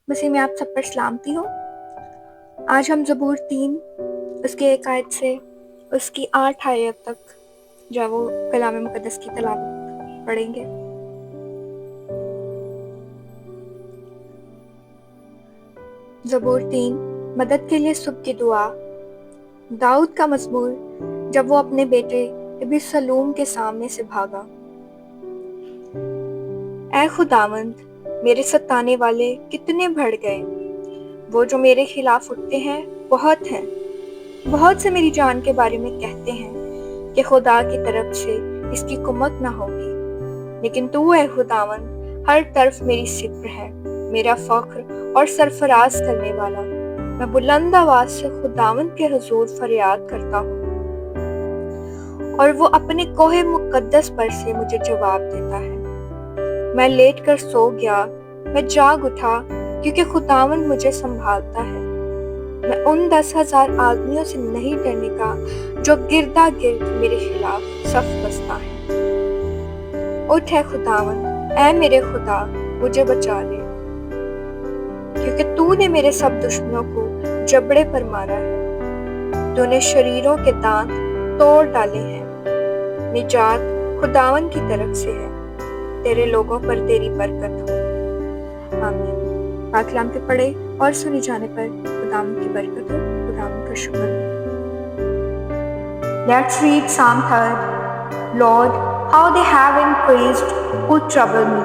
मसीह में आप सब पर सलामती हो। आज हम ज़बूर 3 उसके 1 आयत से उसकी 8 आयत तक जो है वो कलाम मुक़द्दस की तिलावत पढ़ेंगे। ज़बूर 3 मदद के लिए सुबह की दुआ। दाऊद का मज़मूर जब वो अपने बेटे अबीसलूम के सामने से भागा। ऐ खुदावंद, मेरे सताने वाले कितने बढ़ गए, वो जो मेरे खिलाफ उठते हैं बहुत हैं। बहुत से मेरी जान के बारे में कहते हैं कि खुदा की तरफ से इसकी कुमत ना होगी, लेकिन तू है खुदावंद हर तरफ मेरी सिप्र है, मेरा फख्र और सरफराज करने वाला। मैं बुलंद आवाज से खुदावंद के हुजूर फरियाद करता हूँ और वो अपने कोहे मुकद्दस पर से मुझे जवाब देता है। मैं लेट कर सो गया, मैं जाग उठा क्योंकि खुदावंद मुझे संभालता है। मैं उन 10,000 आदमियों से नहीं डरने का जो गिरदा गिर्द मेरे खिलाफ सफ बसता है। उठ है खुदावंद, ऐ मेरे खुदा, मुझे बचा ले, क्योंकि तूने मेरे सब दुश्मनों को जबड़े पर मारा है। तूने शरीरों के दांत तोड़ डाले हैं। निजात खुदावंद की तरफ से है, तेरे लोगों पर तेरी बरकत हो। आमीन। पाक कलाम के पढ़े और सुने जाने पर खुदावंद की बरकत हो। खुदावंद का शुक्र। Let's read Psalm 3. Lord, how they have increased who trouble me.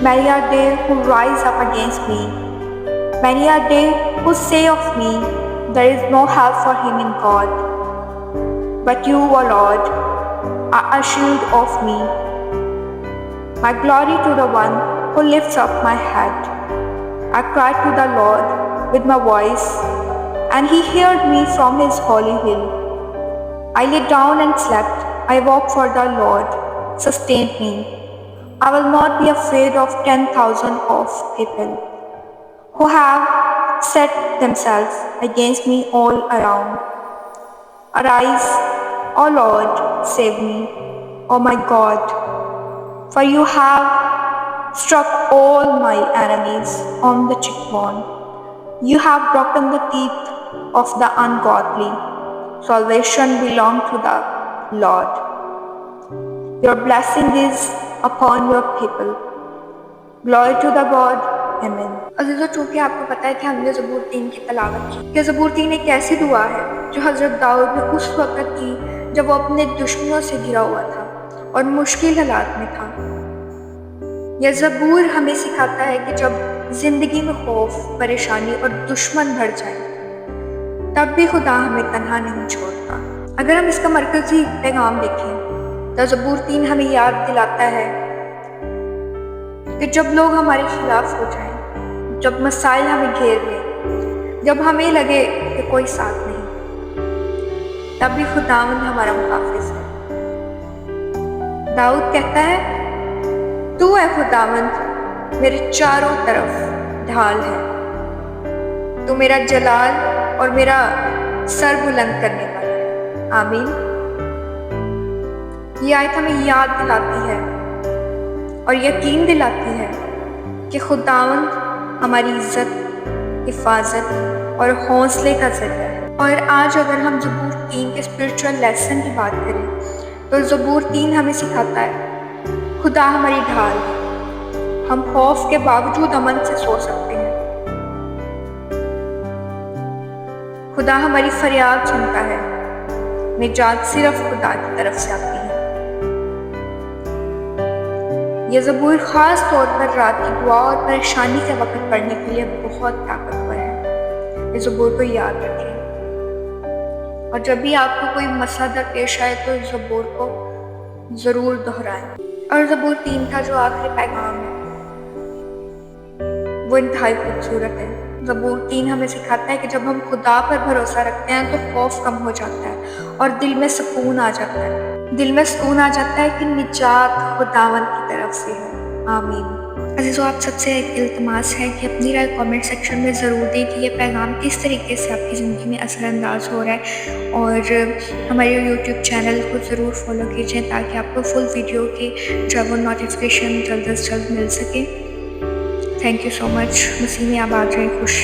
Many are they who rise up against me. Many are they who say of me, there is no help for him in God. But you, O Lord, are a shield of me, my glory to the one who lifts up my head. I cried to the Lord with my voice, and he heard me from his holy hill. I lay down and slept. I woke, for the Lord sustained me. I will not be afraid of 10,000 of people who have set themselves against me all around. Arise, O Lord, save me, O my God, for you have struck all my enemies on the cheekbone. You have broken the teeth of the ungodly. Salvation belongs to the Lord. Your blessing is upon your people. Glory to the God. Amen. अज़ीज़ों, चूँकि आपको पता है कि हमने ज़बूर 3 की तलावत की कि ज़बूर 3 एक ऐसी दुआ है जो हज़रत दाऊद ने उस वक़्त की जब वो अपने दुश्मनों से घिरा हुआ था और मुश्किल हालात में था। यह ज़बूर हमें सिखाता है कि जब ज़िंदगी में खौफ, परेशानी और दुश्मन बढ़ जाए, तब भी खुदा हमें तन्हा नहीं छोड़ता। अगर हम इसका मरकज़ी पैगाम देखें तो ज़बूर 3 हमें याद दिलाता है कि जब लोग हमारे खिलाफ हो जाएं, जब मसाइल हमें घेर लें, जब हमें लगे कि कोई साथ नहीं, तब भी खुदावंद हमारा मुहाफ़िज़ है। दाऊद कहता है, तू है खुदावंद, मेरे चारों तरफ ढाल है। तू मेरा जलाल और मेरा सर बुलंद करने वाला है। आमीन। ये आयत हमें याद दिलाती है और यकीन दिलाती है कि खुदावंद हमारी इज्जत, हिफाजत और हौसले का ज़रिया है। और आज अगर हम ज़बूर 3 के स्पिरिचुअल लेसन की बात करें तो ज़बूर 3 हमें सिखाता है खुदा हमारी ढाल है। हम खौफ के बावजूद अमन से सो सकते हैं। खुदा हमारी फरियाद सुनता है। निजात सिर्फ खुदा की तरफ से आती है। यह ज़बूर ख़ास तौर पर रात की दुआ और परेशानी के वक्त पढ़ने के लिए बहुत ताकतवर है। इस ज़बूर को याद रखें और जब भी आपको कोई मसला दरपेश आए तो इस ज़बूर को ज़रूर दोहराएं। और ज़बूर 3 का जो आखिरी पैगाम है वो इंतहाई खूबसूरत है। ज़बूर 3 हमें सिखाता है कि जब हम खुदा पर भरोसा रखते हैं तो खौफ कम हो जाता है और दिल में सुकून आ जाता है। दिल में सुकून आ जाता है कि निजात खुदावंद की तरफ से है। आमीन। अज़ीज़ों, आप सबसे एक इल्तिमास है कि अपनी राय कमेंट सेक्शन में ज़रूर दें कि ये पैगाम किस तरीके से आपकी ज़िंदगी में असरअंदाज हो रहा है, और हमारे यूट्यूब चैनल को ज़रूर फॉलो कीजिए ताकि आपको फुल वीडियो की जो वो नोटिफिकेशन जल्द से जल्द मिल सके। تھینک یو سو مچ، مسیح میں آباد رہے، خوش